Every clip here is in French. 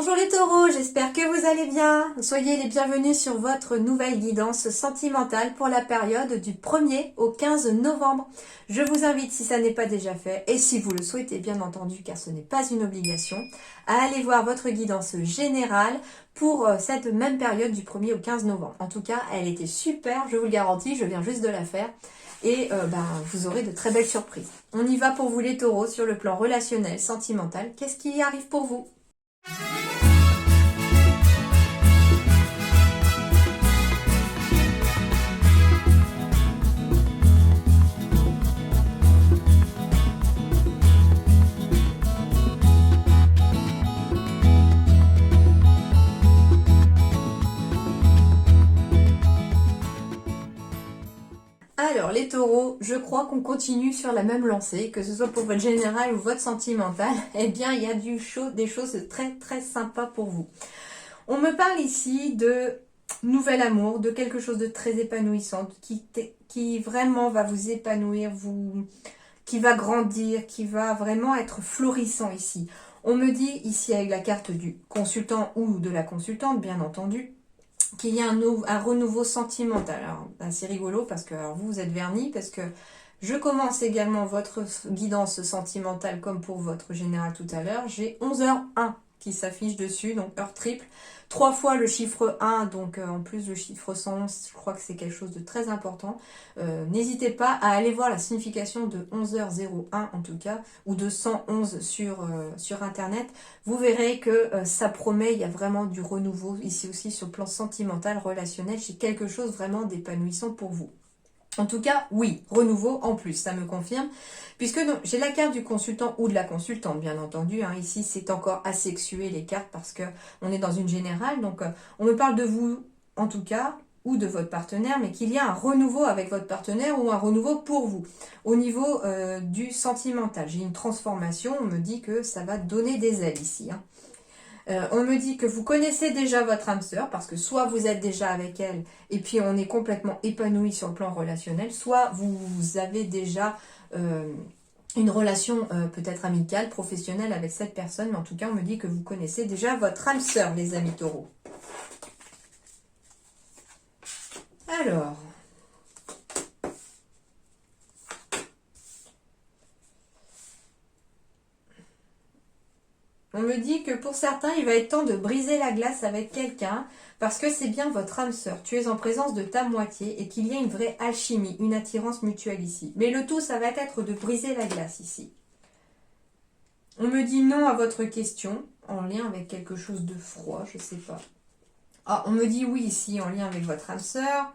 Bonjour les taureaux, j'espère que vous allez bien. Soyez les bienvenus sur votre nouvelle guidance sentimentale pour la période du 1er au 15 novembre. Je vous invite, si ça n'est pas déjà fait, et si vous le souhaitez bien entendu, car ce n'est pas une obligation, à aller voir votre guidance générale pour cette même période du 1er au 15 novembre. En tout cas, elle était super, je vous le garantis, je viens juste de la faire. Et vous aurez de très belles surprises. On y va pour vous les taureaux sur le plan relationnel, sentimental. Qu'est-ce qui arrive pour vous ? Alors les taureaux, je crois qu'on continue sur la même lancée, que ce soit pour votre général ou votre sentimental, eh bien il y a des choses très très sympas pour vous. On me parle ici de nouvel amour, de quelque chose de très épanouissant, qui vraiment va vous épanouir, qui va grandir, qui va vraiment être florissant ici. On me dit ici avec la carte du consultant ou de la consultante, bien entendu, qu'il y a un renouveau sentimental. Alors, c'est rigolo parce que alors vous êtes vernis, parce que je commence également votre guidance sentimentale comme pour votre général tout à l'heure. J'ai 11h01 qui s'affiche dessus, donc heure triple. 3 fois le chiffre 1, donc en plus le chiffre 111, je crois que c'est quelque chose de très important. N'hésitez pas à aller voir la signification de 11h01 en tout cas, ou de 111 sur internet. Vous verrez que ça promet, il y a vraiment du renouveau ici aussi sur le plan sentimental, relationnel. J'ai quelque chose vraiment d'épanouissant pour vous. En tout cas, oui, renouveau en plus, ça me confirme. Puisque j'ai la carte du consultant ou de la consultante, bien entendu. Hein, ici, c'est encore asexué les cartes parce que on est dans une générale. Donc, on me parle de vous, en tout cas, ou de votre partenaire, mais qu'il y a un renouveau avec votre partenaire ou un renouveau pour vous. Au niveau du sentimental, j'ai une transformation. On me dit que ça va donner des ailes ici. Hein. On me dit que vous connaissez déjà votre âme sœur, parce que soit vous êtes déjà avec elle, et puis on est complètement épanoui sur le plan relationnel, soit vous avez déjà une relation peut-être amicale, professionnelle avec cette personne, mais en tout cas on me dit que vous connaissez déjà votre âme sœur, les amis taureaux. Alors... on me dit que pour certains, il va être temps de briser la glace avec quelqu'un parce que c'est bien votre âme sœur. Tu es en présence de ta moitié et qu'il y a une vraie alchimie, une attirance mutuelle ici. Mais le tout, ça va être de briser la glace ici. On me dit non à votre question en lien avec quelque chose de froid, je sais pas. Ah, on me dit oui ici en lien avec votre âme sœur.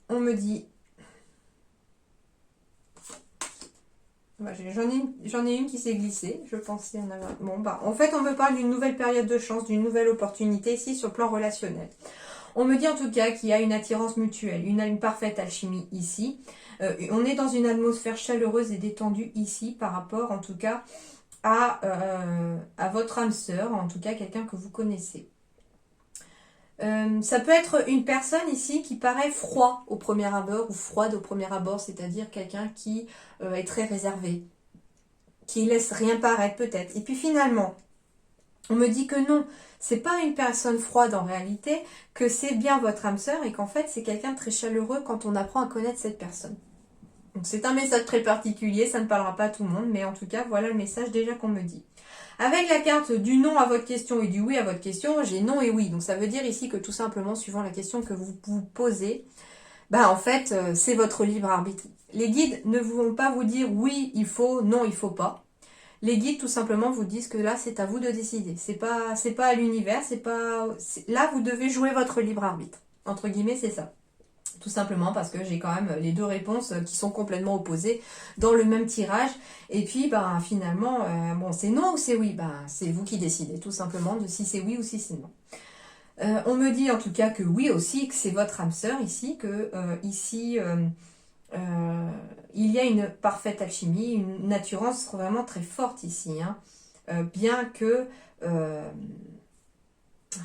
On me dit... J'en ai une qui s'est glissée, je pensais en avoir... Bon, en fait, on me parle d'une nouvelle période de chance, d'une nouvelle opportunité ici sur le plan relationnel. On me dit en tout cas qu'il y a une attirance mutuelle, une parfaite alchimie ici. On est dans une atmosphère chaleureuse et détendue ici par rapport en tout cas à votre âme sœur, en tout cas quelqu'un que vous connaissez. Ça peut être une personne ici qui paraît froid au premier abord ou froide au premier abord, c'est-à-dire quelqu'un qui est très réservé, qui laisse rien paraître peut-être. Et puis finalement, on me dit que non, c'est pas une personne froide en réalité, que c'est bien votre âme sœur et qu'en fait c'est quelqu'un de très chaleureux quand on apprend à connaître cette personne. Donc c'est un message très particulier, ça ne parlera pas à tout le monde, mais en tout cas voilà le message déjà qu'on me dit. Avec la carte du non à votre question et du oui à votre question, j'ai non et oui. Donc ça veut dire ici que tout simplement, suivant la question que vous vous posez, en fait, c'est votre libre arbitre. Les guides ne vont pas vous dire oui, il faut, non, il faut pas. Les guides tout simplement vous disent que là, c'est à vous de décider. C'est pas à l'univers, là, vous devez jouer votre libre arbitre. Entre guillemets, c'est ça. Tout simplement parce que j'ai quand même les deux réponses qui sont complètement opposées dans le même tirage. Et puis, finalement, c'est non ou c'est oui. C'est vous qui décidez, tout simplement, de si c'est oui ou si c'est non. On me dit en tout cas que oui aussi, que c'est votre âme sœur ici, que ici, il y a une parfaite alchimie, une attirance vraiment très forte ici. Hein. Bien que...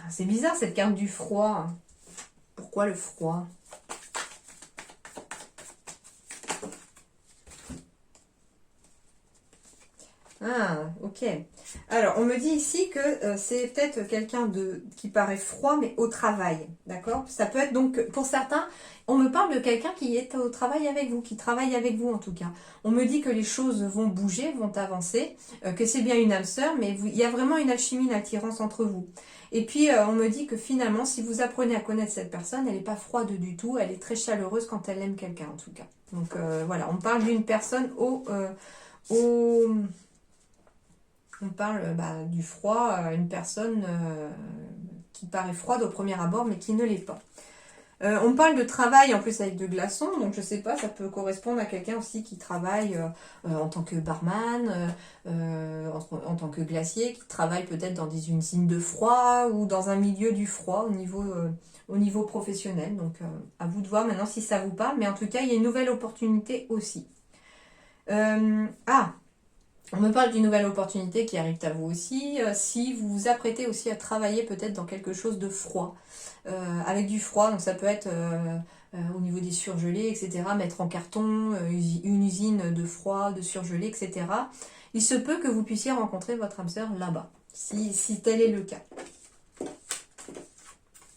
c'est bizarre cette carte du froid. Pourquoi le froid ? Ah, ok. Alors, on me dit ici que c'est peut-être quelqu'un qui paraît froid, mais au travail, d'accord? Ça peut être donc, pour certains, on me parle de quelqu'un qui est au travail avec vous, qui travaille avec vous en tout cas. On me dit que les choses vont bouger, vont avancer, que c'est bien une âme sœur, mais il y a vraiment une alchimie, une attirance entre vous. Et puis, on me dit que finalement, si vous apprenez à connaître cette personne, elle n'est pas froide du tout, elle est très chaleureuse quand elle aime quelqu'un en tout cas. Donc voilà, on parle d'une personne au on parle du froid, une personne qui paraît froide au premier abord, mais qui ne l'est pas. On parle de travail en plus avec de glaçons, donc je sais pas, ça peut correspondre à quelqu'un aussi qui travaille en tant que barman, en tant que glacier, qui travaille peut-être dans des usines de froid ou dans un milieu du froid au niveau professionnel. Donc à vous de voir maintenant si ça vous parle, mais en tout cas il y a une nouvelle opportunité aussi. On me parle d'une nouvelle opportunité qui arrive à vous aussi, si vous vous apprêtez aussi à travailler peut-être dans quelque chose de froid, avec du froid, donc ça peut être au niveau des surgelés, etc., mettre en carton, une usine de froid, de surgelés, etc. Il se peut que vous puissiez rencontrer votre âme sœur là-bas, si tel est le cas.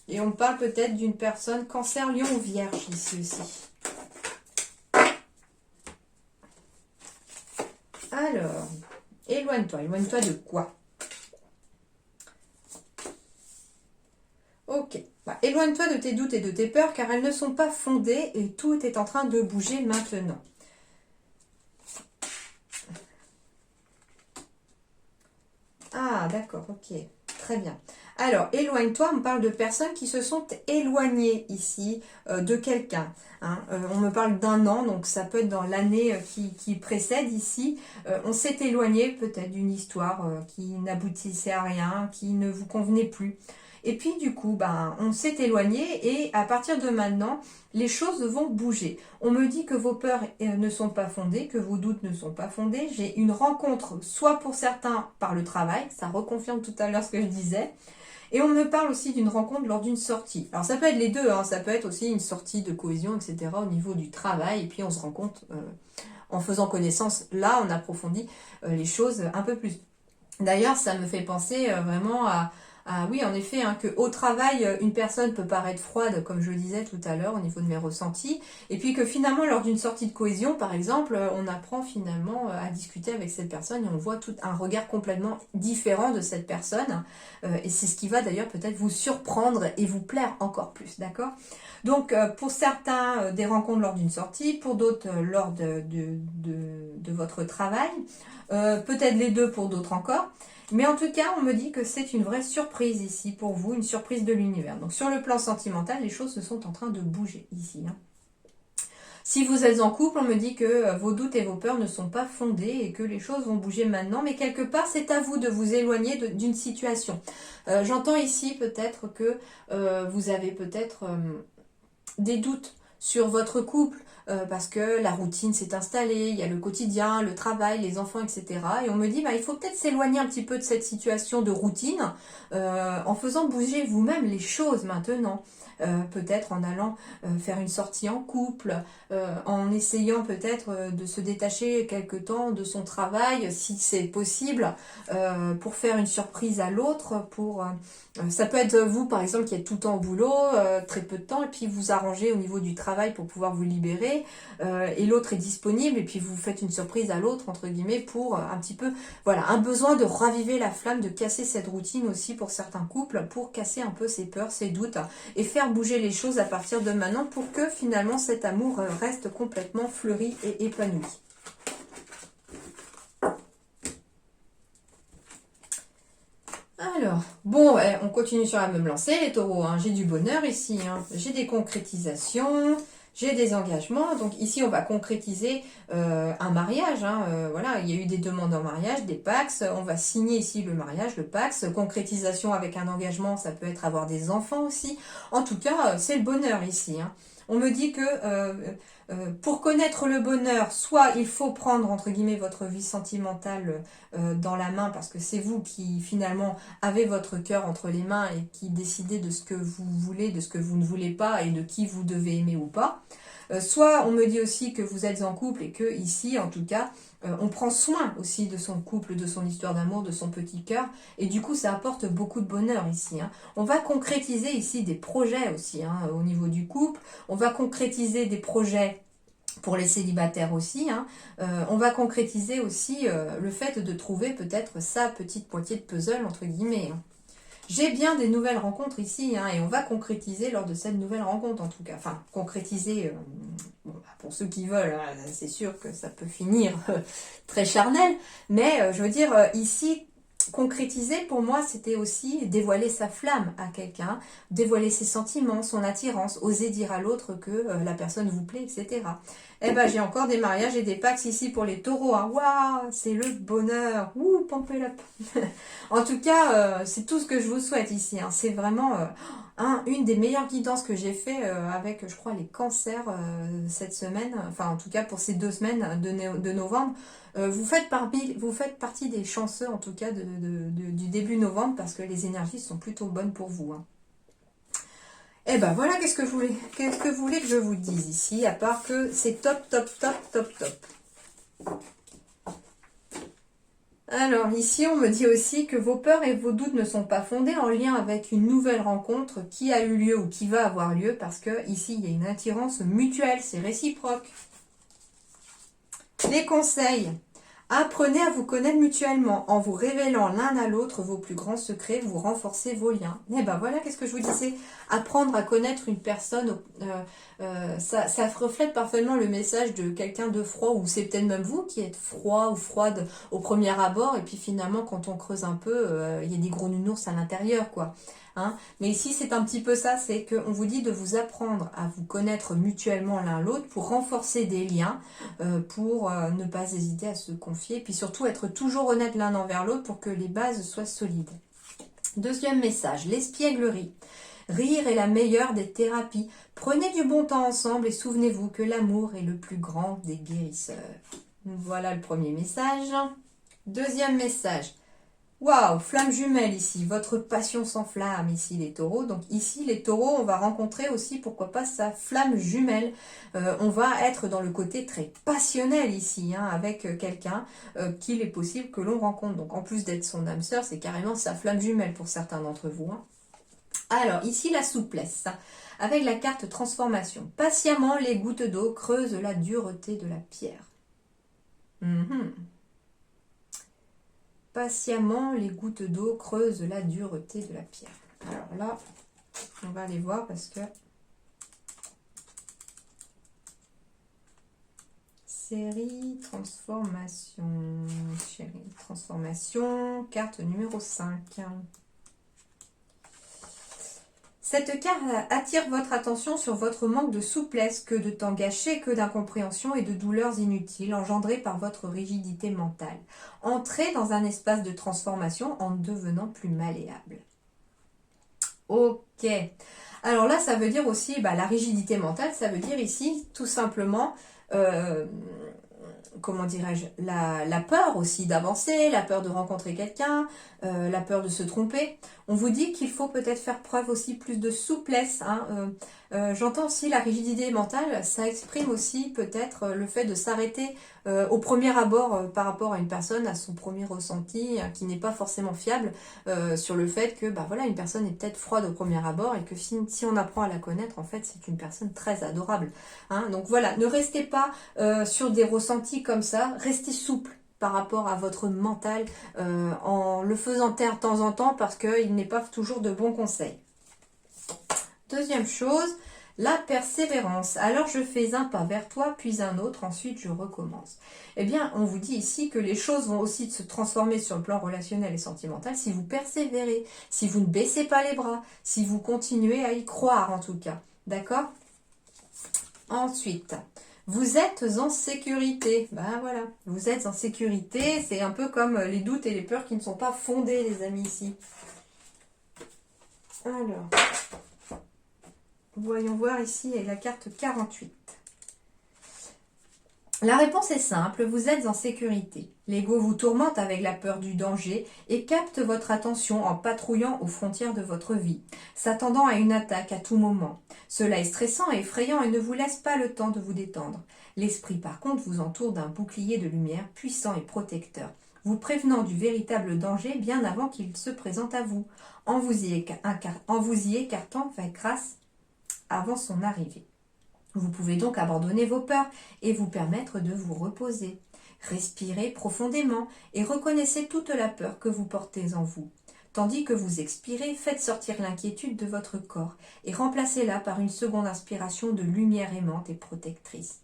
Et on parle peut-être d'une personne cancer, lion ou vierge ici aussi. Alors, éloigne-toi de quoi? Ok, éloigne-toi de tes doutes et de tes peurs car elles ne sont pas fondées et tout est en train de bouger maintenant. Ah, d'accord, ok, très bien. Alors, éloigne-toi, on parle de personnes qui se sont éloignées ici de quelqu'un. Hein. On me parle d'un an, donc ça peut être dans l'année qui précède ici. On s'est éloigné peut-être d'une histoire qui n'aboutissait à rien, qui ne vous convenait plus. Et puis du coup, on s'est éloigné et à partir de maintenant, les choses vont bouger. On me dit que vos peurs ne sont pas fondées, que vos doutes ne sont pas fondés. J'ai une rencontre, soit pour certains par le travail, ça reconfirme tout à l'heure ce que je disais, et on me parle aussi d'une rencontre lors d'une sortie. Alors ça peut être les deux, hein, ça peut être aussi une sortie de cohésion, etc. au niveau du travail, et puis on se rend compte, en faisant connaissance, là on approfondit les choses un peu plus. D'ailleurs, ça me fait penser vraiment oui, en effet, hein, qu'au travail, une personne peut paraître froide, comme je le disais tout à l'heure, au niveau de mes ressentis, et puis que finalement, lors d'une sortie de cohésion, par exemple, on apprend finalement à discuter avec cette personne et on voit tout un regard complètement différent de cette personne, et c'est ce qui va d'ailleurs peut-être vous surprendre et vous plaire encore plus, d'accord? Donc, pour certains, des rencontres lors d'une sortie, pour d'autres, lors de votre travail, peut-être les deux pour d'autres encore. Mais en tout cas, on me dit que c'est une vraie surprise ici pour vous, une surprise de l'univers. Donc sur le plan sentimental, les choses se sont en train de bouger ici. Hein. Si vous êtes en couple, on me dit que vos doutes et vos peurs ne sont pas fondés et que les choses vont bouger maintenant. Mais quelque part, c'est à vous de vous éloigner d'une situation. J'entends ici peut-être que vous avez peut-être des doutes sur votre couple, parce que la routine s'est installée, il y a le quotidien, le travail, les enfants, etc. Et on me dit, il faut peut-être s'éloigner un petit peu de cette situation de routine en faisant bouger vous-même les choses maintenant. Peut-être en allant faire une sortie en couple, en essayant peut-être de se détacher quelque temps de son travail, si c'est possible, pour faire une surprise à l'autre, ça peut être vous par exemple qui êtes tout le temps au boulot, très peu de temps, et puis vous arrangez au niveau du travail pour pouvoir vous libérer, et l'autre est disponible, et puis vous faites une surprise à l'autre, entre guillemets, pour un petit peu, voilà, un besoin de raviver la flamme, de casser cette routine aussi pour certains couples, pour casser un peu ses peurs, ses doutes, et faire bouger les choses à partir de maintenant pour que finalement cet amour reste complètement fleuri et épanoui. Alors, bon, on continue sur la même lancée, les taureaux. Hein. J'ai du bonheur ici. Hein. J'ai des concrétisations, j'ai des engagements. Donc ici, on va concrétiser un mariage. Hein. Voilà, il y a eu des demandes en mariage, des pax. On va signer ici le mariage, le pax. Concrétisation avec un engagement, ça peut être avoir des enfants aussi. En tout cas, c'est le bonheur ici. Hein. On me dit que pour connaître le bonheur, soit il faut prendre, entre guillemets, votre vie sentimentale dans la main, parce que c'est vous qui, finalement, avez votre cœur entre les mains et qui décidez de ce que vous voulez, de ce que vous ne voulez pas et de qui vous devez aimer ou pas. Soit on me dit aussi que vous êtes en couple et que ici, en tout cas, On prend soin aussi de son couple, de son histoire d'amour, de son petit cœur. Et du coup, ça apporte beaucoup de bonheur ici. Hein. On va concrétiser ici des projets aussi hein, au niveau du couple. On va concrétiser des projets pour les célibataires aussi. Hein. On va concrétiser aussi le fait de trouver peut-être sa petite moitié de puzzle, entre guillemets. Hein. J'ai bien des nouvelles rencontres ici, hein, et on va concrétiser lors de cette nouvelle rencontre en tout cas. Enfin, concrétiser, bon, bah, pour ceux qui veulent, hein, c'est sûr que ça peut finir très charnel, mais je veux dire, ici, concrétiser pour moi, c'était aussi dévoiler sa flamme à quelqu'un, dévoiler ses sentiments, son attirance, oser dire à l'autre que la personne vous plaît, etc. Eh ben, j'ai encore des mariages et des packs ici pour les taureaux. Hein. Waouh, c'est le bonheur. Ouh, pump it up. En tout cas, c'est tout ce que je vous souhaite ici. Hein. C'est vraiment une des meilleures guidances que j'ai fait avec, je crois, les cancers cette semaine. Enfin, en tout cas, pour ces 2 semaines de novembre. Vous faites partie des chanceux, en tout cas, du début novembre, parce que les énergies sont plutôt bonnes pour vous. Hein. Et ben voilà, qu'est-ce que vous voulez que je vous dise ici, à part que c'est top, top, top, top, top. Alors ici, on me dit aussi que vos peurs et vos doutes ne sont pas fondés en lien avec une nouvelle rencontre qui a eu lieu ou qui va avoir lieu, parce que ici, il y a une attirance mutuelle, c'est réciproque. Les conseils. Apprenez à vous connaître mutuellement. En vous révélant l'un à l'autre vos plus grands secrets, vous renforcez vos liens. Et ben voilà, qu'est-ce que je vous disais. Apprendre à connaître une personne, ça reflète parfaitement le message de quelqu'un de froid, ou c'est peut-être même vous qui êtes froid ou froide au premier abord, et puis finalement, quand on creuse un peu, il y a des gros nounours à l'intérieur, quoi. Hein. Mais ici, c'est un petit peu ça, c'est qu'on vous dit de vous apprendre à vous connaître mutuellement l'un l'autre pour renforcer des liens, pour ne pas hésiter à se confier, puis surtout être toujours honnête l'un envers l'autre pour que les bases soient solides. Deuxième message, l'espièglerie. Rire est la meilleure des thérapies. Prenez du bon temps ensemble et souvenez-vous que l'amour est le plus grand des guérisseurs. Voilà le premier message. Deuxième message. Waouh, flamme jumelle ici, votre passion s'enflamme ici les taureaux. Donc ici les taureaux, on va rencontrer aussi, pourquoi pas, sa flamme jumelle. On va être dans le côté très passionnel ici, hein, avec quelqu'un qu'il est possible que l'on rencontre. Donc en plus d'être son âme sœur, c'est carrément sa flamme jumelle pour certains d'entre vous. Hein. Alors ici la souplesse, avec la carte transformation. Patiemment, les gouttes d'eau creusent la dureté de la pierre. Patiemment, les gouttes d'eau creusent la dureté de la pierre. Alors là, on va aller voir parce que série transformation, chérie, transformation, carte numéro 5. Cette carte attire votre attention sur votre manque de souplesse, que de temps gâché, que d'incompréhension et de douleurs inutiles engendrées par votre rigidité mentale. Entrez dans un espace de transformation en devenant plus malléable. Ok. Alors là, ça veut dire aussi, la rigidité mentale, ça veut dire ici, tout simplement, comment dirais-je, la peur aussi d'avancer, la peur de rencontrer quelqu'un, la peur de se tromper. On vous dit qu'il faut peut-être faire preuve aussi plus de souplesse. Hein. J'entends aussi la rigidité mentale, ça exprime aussi peut-être le fait de s'arrêter au premier abord par rapport à une personne, à son premier ressenti, qui n'est pas forcément fiable, sur le fait que voilà, une personne est peut-être froide au premier abord et que si on apprend à la connaître, en fait, c'est une personne très adorable. Hein. Donc voilà, ne restez pas sur des ressentis comme ça, restez souple par rapport à votre mental en le faisant taire de temps en temps parce qu'il n'est pas toujours de bons conseils. Deuxième chose, la persévérance. Alors je fais un pas vers toi, puis un autre, ensuite je recommence. Eh bien, on vous dit ici que les choses vont aussi se transformer sur le plan relationnel et sentimental si vous persévérez, si vous ne baissez pas les bras, si vous continuez à y croire en tout cas. D'accord ? Ensuite, vous êtes en sécurité. Ben voilà, vous êtes en sécurité. C'est un peu comme les doutes et les peurs qui ne sont pas fondés, les amis, ici. Alors, voyons voir ici la carte 48. La réponse est simple, vous êtes en sécurité. L'ego vous tourmente avec la peur du danger et capte votre attention en patrouillant aux frontières de votre vie, s'attendant à une attaque à tout moment. Cela est stressant et effrayant et ne vous laisse pas le temps de vous détendre. L'esprit par contre vous entoure d'un bouclier de lumière puissant et protecteur, vous prévenant du véritable danger bien avant qu'il se présente à vous, en vous y écartant grâce avant son arrivée. Vous pouvez donc abandonner vos peurs et vous permettre de vous reposer. Respirez profondément et reconnaissez toute la peur que vous portez en vous. Tandis que vous expirez, faites sortir l'inquiétude de votre corps et remplacez-la par une seconde inspiration de lumière aimante et protectrice.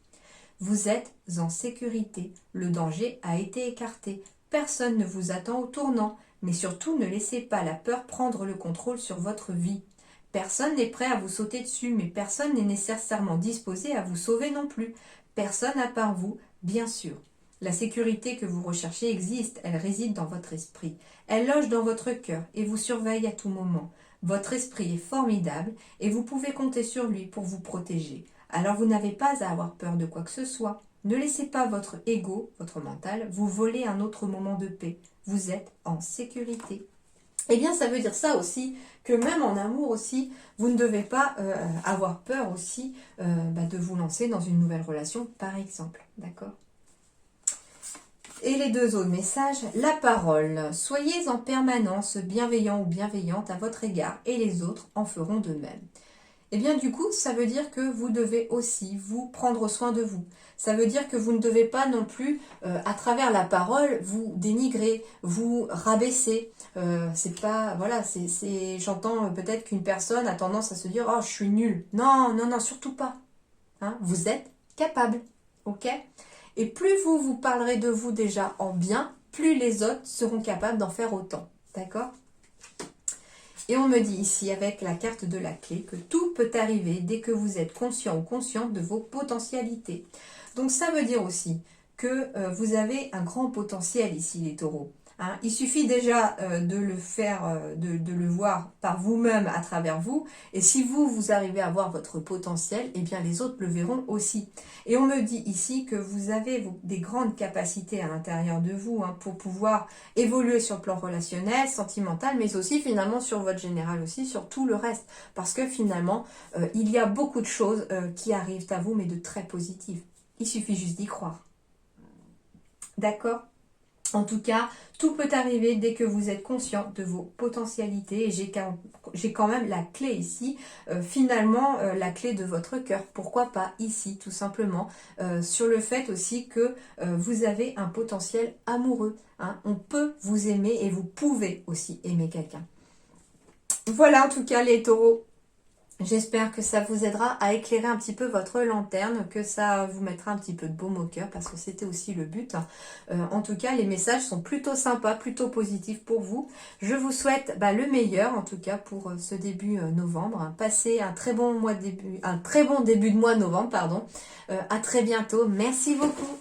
Vous êtes en sécurité, le danger a été écarté, personne ne vous attend au tournant, mais surtout ne laissez pas la peur prendre le contrôle sur votre vie. Personne n'est prêt à vous sauter dessus, mais personne n'est nécessairement disposé à vous sauver non plus. Personne à part vous, bien sûr. La sécurité que vous recherchez existe, elle réside dans votre esprit. Elle loge dans votre cœur et vous surveille à tout moment. Votre esprit est formidable et vous pouvez compter sur lui pour vous protéger. Alors vous n'avez pas à avoir peur de quoi que ce soit. Ne laissez pas votre ego, votre mental, vous voler un autre moment de paix. Vous êtes en sécurité. Eh bien, ça veut dire ça aussi, que même en amour aussi, vous ne devez pas avoir peur aussi de vous lancer dans une nouvelle relation, par exemple. D'accord ? Et les deux autres messages, la parole. Soyez en permanence bienveillant ou bienveillante à votre égard et les autres en feront de même. Eh bien, du coup, ça veut dire que vous devez aussi vous prendre soin de vous. Ça veut dire que vous ne devez pas non plus, à travers la parole, vous dénigrer, vous rabaisser. C'est pas, voilà, j'entends peut-être qu'une personne a tendance à se dire, oh, je suis nulle. Non, non, non, surtout pas. Hein, vous êtes capable, ok ? Et plus vous parlerez de vous déjà en bien, plus les autres seront capables d'en faire autant. D'accord ? Et on me dit ici, avec la carte de la clé, que tout peut arriver dès que vous êtes conscient ou consciente de vos potentialités. Donc ça veut dire aussi que vous avez un grand potentiel ici, les taureaux. Hein, il suffit déjà de le faire, de le voir par vous-même à travers vous. Et si vous arrivez à voir votre potentiel, eh bien les autres le verront aussi. Et on me dit ici que vous avez des grandes capacités à l'intérieur de vous pour pouvoir évoluer sur le plan relationnel, sentimental, mais aussi finalement sur votre général aussi, sur tout le reste. Parce que finalement, il y a beaucoup de choses qui arrivent à vous, mais de très positives. Il suffit juste d'y croire. D'accord ? En tout cas, tout peut arriver dès que vous êtes conscient de vos potentialités. Et j'ai quand même la clé ici, finalement la clé de votre cœur. Pourquoi pas ici, tout simplement, sur le fait aussi que vous avez un potentiel amoureux. Hein. On peut vous aimer et vous pouvez aussi aimer quelqu'un. Voilà en tout cas les taureaux. J'espère que ça vous aidera à éclairer un petit peu votre lanterne, que ça vous mettra un petit peu de baume au cœur, parce que c'était aussi le but. En tout cas, les messages sont plutôt sympas, plutôt positifs pour vous. Je vous souhaite le meilleur, en tout cas, pour ce début novembre. Passez un très bon début de mois novembre, pardon. À très bientôt. Merci beaucoup.